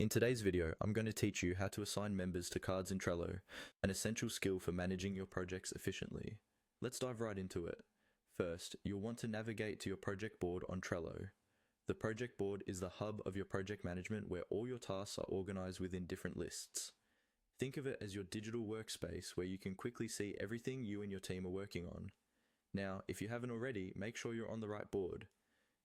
In today's video, I'm going to teach you how to assign members to cards in Trello, an essential skill for managing your projects efficiently. Let's dive right into it. First, you'll want to navigate to your project board on Trello. The project board is the hub of your project management where all your tasks are organized within different lists. Think of it as your digital workspace where you can quickly see everything you and your team are working on. Now, if you haven't already, make sure you're on the right board.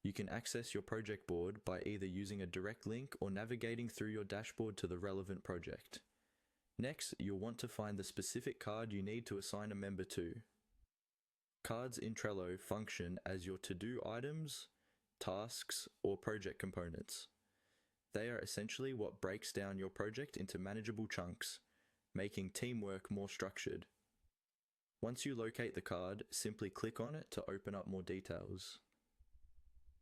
You can access your project board by either using a direct link or navigating through your dashboard to the relevant project. Next, you'll want to find the specific card you need to assign a member to. Cards in Trello function as your to-do items, tasks, or project components. They are essentially what breaks down your project into manageable chunks, making teamwork more structured. Once you locate the card, simply click on it to open up more details.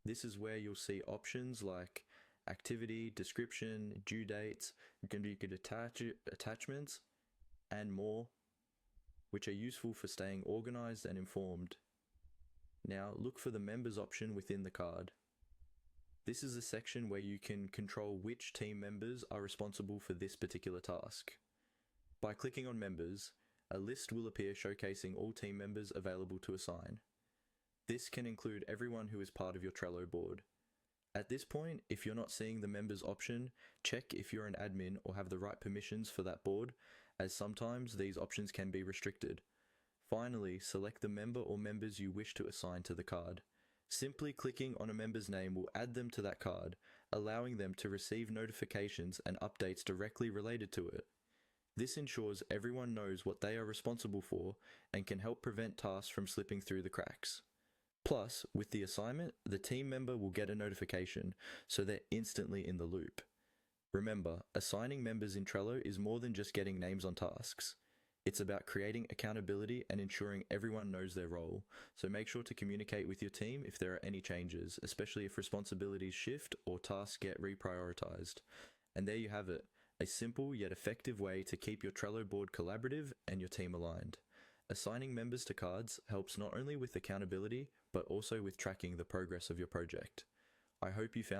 This is where you'll see options like activity, description, due dates, you can attach attachments, and more, which are useful for staying organized and informed. Now look for the members option within the card. This is a section where you can control which team members are responsible for this particular task. By clicking on members, a list will appear showcasing all team members available to assign. This can include everyone who is part of your Trello board. At this point, if you're not seeing the members option, check if you're an admin or have the right permissions for that board, as sometimes these options can be restricted. Finally, select the member or members you wish to assign to the card. Simply clicking on a member's name will add them to that card, allowing them to receive notifications and updates directly related to it. This ensures everyone knows what they are responsible for and can help prevent tasks from slipping through the cracks. Plus, with the assignment, the team member will get a notification, so they're instantly in the loop. Remember, assigning members in Trello is more than just getting names on tasks. It's about creating accountability and ensuring everyone knows their role, so make sure to communicate with your team if there are any changes, especially if responsibilities shift or tasks get reprioritized. And there you have it, a simple yet effective way to keep your Trello board collaborative and your team aligned. Assigning members to cards helps not only with accountability, but also with tracking the progress of your project. I hope you found